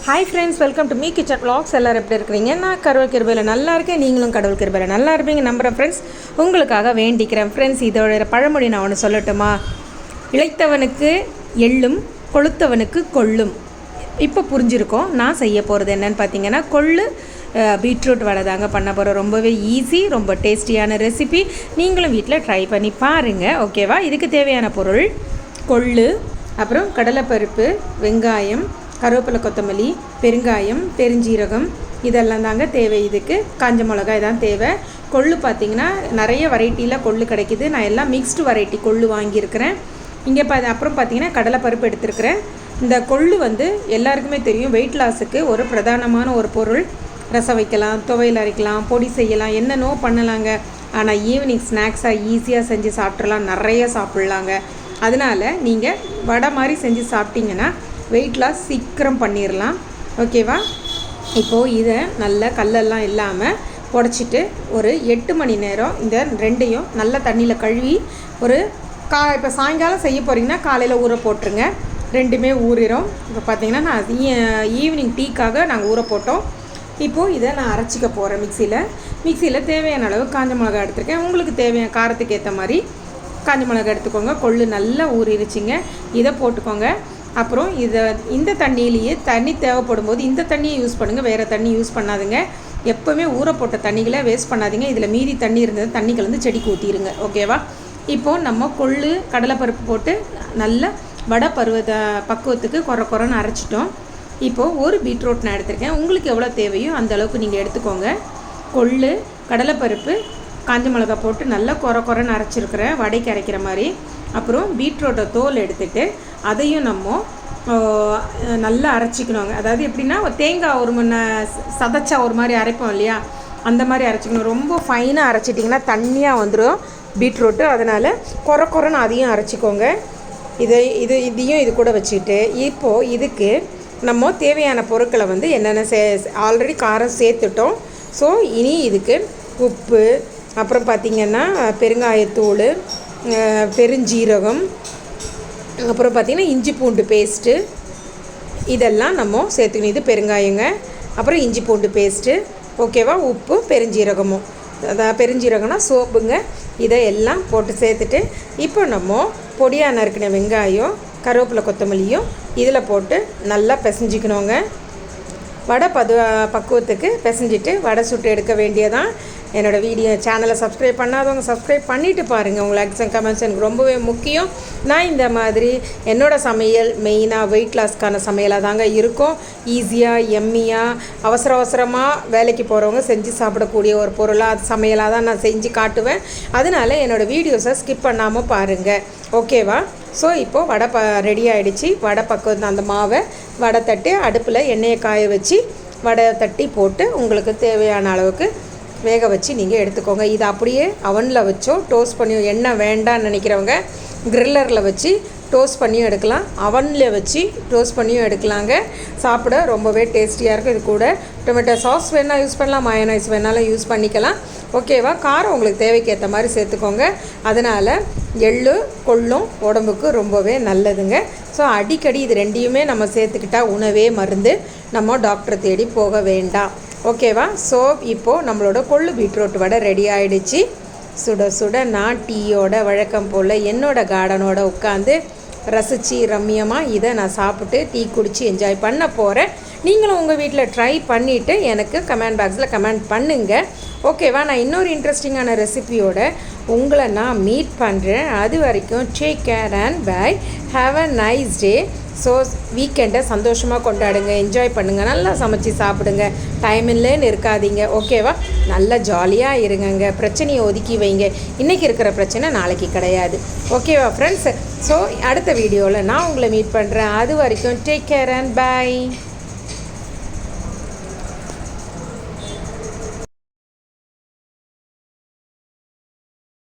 Hi friends, welcome to me kitchen vlogs. எல்லாரும் எப்படி இருக்கீங்க? நான் கடவுள் கிருபையில நல்லா இருக்கேன். நீங்களும் கடவுள் கிருபையில நல்லா இருப்பீங்க நம்புறேன் friends. உங்களுக்காக வேண்டிக்கிறேன் friends. இதோட பழமொழி நான் ஒன்று சொல்லட்டுமா? இளைத்தவனுக்கு எள்ளும் கொளுத்தவனுக்கு கொள்ளும். இப்போ புரிஞ்சிருக்கோம். நான் செய்ய போகிறது என்னன்னு பார்த்தீங்கன்னா கொள்ளு பீட்ரூட் வடை தாங்க பண்ண போகிறோம். ரொம்பவே ஈஸி, ரொம்ப டேஸ்டியான ரெசிபி. நீங்களும் வீட்டில் ட்ரை பண்ணி பாருங்கள். ஓகேவா? இதுக்கு தேவையான பொருள் கொள்ளு, அப்புறம் கடலைப்பருப்பு, வெங்காயம், கருவேப்பிலை, கொத்தமல்லி, பெருங்காயம், பெருஞ்சீரகம் இதெல்லாம் தாங்க தேவை. இதுக்கு காஞ்ச மிளகாய் தான் தேவை. கொள்ளு பார்த்திங்கன்னா நிறைய வெரைட்டியில் கொள்ளு கிடைக்கிது. நான் எல்லாம் மிக்ஸ்டு வெரைட்டி கொள்ளு வாங்கியிருக்கிறேன். இங்கே அப்புறம் பார்த்திங்கன்னா கடலைப்பருப்பு எடுத்துருக்கிறேன். இந்த கொள்ளு எல்லாருக்குமே தெரியும், வெயிட் லாஸுக்கு ஒரு பிரதானமான ஒரு பொருள். ரசம் வைக்கலாம், துவையல் அரைக்கலாம், பொடி செய்யலாம், என்னென்னோ பண்ணலாங்க. ஆனால் ஈவினிங் ஸ்நாக்ஸாக ஈஸியாக செஞ்சு சாப்பிட்றலாம், நிறைய சாப்பிட்லாங்க. அதனால் நீங்கள் வடை மாதிரி செஞ்சு சாப்பிட்டிங்கன்னா வெயிட் லாஸ் சீக்கிரம் பண்ணிடலாம். ஓகேவா? இப்போது இதை நல்லா கல்லெல்லாம் இல்லாமல் உடச்சிட்டு ஒரு 8 மணி நேரம் இந்த ரெண்டையும் நல்லா தண்ணியில் கழுவி ஒரு இப்போ சாயங்காலம் செய்ய போகிறீங்கன்னா காலையில் ஊற போட்டுருங்க. ரெண்டுமே ஊறிடும். இப்போ பார்த்திங்கன்னா நான் ஈவினிங் டீக்காக நாங்கள் ஊற போட்டோம். இப்போது இதை நான் அரைச்சிக்க போகிறேன். மிக்சியில் தேவையான அளவு காஞ்ச மிளகா எடுத்துருக்கேன். உங்களுக்கு தேவையான காரத்துக்கு ஏற்ற மாதிரி காஞ்ச மிளகா எடுத்துக்கோங்க. கொள்ளு நல்லா ஊறிடுச்சிங்க, இதை போட்டுக்கோங்க. அப்புறம் இந்த தண்ணியிலேயே தண்ணி தேவைப்படும் போது இந்த தண்ணியை யூஸ் பண்ணுங்கள், வேறு தண்ணி யூஸ் பண்ணாதுங்க. எப்போவுமே ஊற போட்ட தண்ணிகளை வேஸ்ட் பண்ணாதீங்க. இதில் மீதி தண்ணி இருந்தது தண்ணி கலந்து செடிக்கு ஊற்றிடுங்க. ஓகேவா? இப்போது நம்ம கொள்ளு கடலைப்பருப்பு போட்டு நல்லா வடை பக்குவத்துக்கு குறைன்னு அரைச்சிட்டோம். இப்போது ஒரு பீட்ரூட் நான் எடுத்திருக்கேன். உங்களுக்கு எவ்வளோ தேவையோ அந்த அளவுக்கு நீங்கள் எடுத்துக்கோங்க. கொள்ளு, கடலைப்பருப்பு, காஞ்ச மிளகா போட்டு நல்லா குறைன்னு அரைச்சிருக்கிறேன், வடைக்கு அரைக்கிற மாதிரி. அப்புறம் பீட்ரூட்டை தோல் எடுத்துகிட்டு அதையும் நம்ம நல்லா அரைச்சிக்கணுங்க. அதாவது எப்படின்னா தேங்காய் ஒரு சதைச்சா ஒரு மாதிரி அரைப்போம் இல்லையா, அந்த மாதிரி அரைச்சிக்கணும். ரொம்ப ஃபைனாக அரைச்சிட்டிங்கன்னா தண்ணியாக வந்துடும் பீட்ரூட்டு. அதனால் குறைன்னு அதையும் அரைச்சிக்கோங்க. இதையும் இது கூட வச்சுக்கிட்டு இப்போது இதுக்கு நம்ம தேவையான பொருட்களை என்னென்ன ஆல்ரெடி காரம் சேர்த்துட்டோம். ஸோ இனி இதுக்கு உப்பு, அப்புறம் பார்த்திங்கன்னா பெருங்காயத்தூள், பெருஞ்சீரகம், அப்புறம் பார்த்திங்கன்னா இஞ்சி பூண்டு பேஸ்ட்டு இதெல்லாம் நம்ம சேர்த்துக்கணும். இது பெருங்காயங்க, அப்புறம் இஞ்சி பூண்டு பேஸ்ட்டு. ஓகேவா? உப்பு, பெருஞ்சீரகமும், அதான் பெருஞ்சீரகம்னா சோப்புங்க. இதை எல்லாம் போட்டு சேர்த்துட்டு இப்போ நம்ம பொடியாக நறுக்கின வெங்காயம், கருவேப்பிலை, கொத்தமல்லியும் இதில் போட்டு நல்லா பிசைஞ்சிக்கணுங்க. வடை பக்குவத்துக்கு பிசைஞ்சிட்டு வடை சுட்டு எடுக்க வேண்டியதான். என்னோடய வீடியோ சேனலை சப்ஸ்கிரைப் பண்ணாதவங்க சப்ஸ்கிரைப் பண்ணிவிட்டு பாருங்கள். உங்கள் லைக்ஸ் அண்ட் கமெண்ட்ஸ் எனக்கு ரொம்பவே முக்கியம். நான் இந்த மாதிரி என்னோடய சமையல் மெயினாக வெயிட் லாஸ்க்கான சமையலாக தாங்க இருக்கும். ஈஸியாக எம்மியாக அவசரமாக வேலைக்கு போகிறவங்க செஞ்சு சாப்பிடக்கூடிய ஒரு பொருளாக சமையலாக தான் நான் செஞ்சு காட்டுவேன். அதனால் என்னோடய வீடியோஸை ஸ்கிப் பண்ணாமல் பாருங்கள். ஓகேவா? ஸோ இப்போது வடை ரெடி ஆகிடுச்சு. வடை பக்கம் அந்த மாவை வடை தட்டி அடுப்பில் எண்ணெயை காய வச்சு வடை தட்டி போட்டு உங்களுக்கு தேவையான அளவுக்கு வேக வச்சு நீங்கள் எடுத்துக்கோங்க. இது அப்படியே அவனில் வச்சோ டோஸ்ட் பண்ணியோ, எண்ணெய் வேண்டான்னு நினைக்கிறவங்க கிரில்லரில் வச்சு டோஸ்ட் பண்ணியும் எடுக்கலாம், அவனில் வச்சு டோஸ்ட் பண்ணியும் எடுக்கலாங்க. சாப்பிட ரொம்பவே டேஸ்டியாக இருக்கும். இது கூட டொமேட்டோ சாஸ் வேணால் யூஸ் பண்ணலாம், மயோனைஸ் வேணாலும் யூஸ் பண்ணிக்கலாம். ஓகேவா? காரம் உங்களுக்கு தேவைக்கு ஏற்ற மாதிரி சேர்த்துக்கோங்க. அதனால் எள்ளு கொள்ளும் உடம்புக்கு ரொம்பவே நல்லதுங்க. ஸோ அடிக்கடி இது ரெண்டையுமே நம்ம சேர்த்துக்கிட்டால் உணவே மருந்து, நம்ம டாக்டரை தேடி போக வேண்டாம். ஓகேவா? ஸோ இப்போது நம்மளோட கொள்ளு பீட்ரூட் வடை ரெடி ஆகிடுச்சு. சுட நான் டீயோட வழக்கம் போல் என்னோடய கார்டனோட உட்காந்து ரசித்து ரம்மியமாக இதை நான் சாப்பிட்டு டீ குடித்து என்ஜாய் பண்ண போகிறேன். நீங்களும் உங்கள் வீட்டில் ட்ரை பண்ணிவிட்டு எனக்கு கமெண்ட் பாக்ஸில் கமெண்ட் பண்ணுங்கள். ஓகேவா? நான் இன்னொரு இன்ட்ரெஸ்டிங்கான ரெசிபியோட உங்களை நான் மீட் பண்ணுறேன். அது வரைக்கும் take care and bye. Have a nice day. So வீக்கெண்டை சந்தோஷமாக கொண்டாடுங்க, என்ஜாய் பண்ணுங்கள், நல்லா சமைச்சி சாப்பிடுங்க, டைம் இல்லைன்னு இருக்காதீங்க. ஓகேவா? நல்லா ஜாலியாக இருங்க, பிரச்சனையை ஒதுக்கி வைங்க. இன்றைக்கி இருக்கிற பிரச்சனை நாளைக்கு கிடையாது. ஓகேவா ஃப்ரெண்ட்ஸ்? ஸோ அடுத்த வீடியோவில் நான் உங்களை மீட் பண்ணுறேன். அது வரைக்கும் டேக் கேர் அண்ட் பை.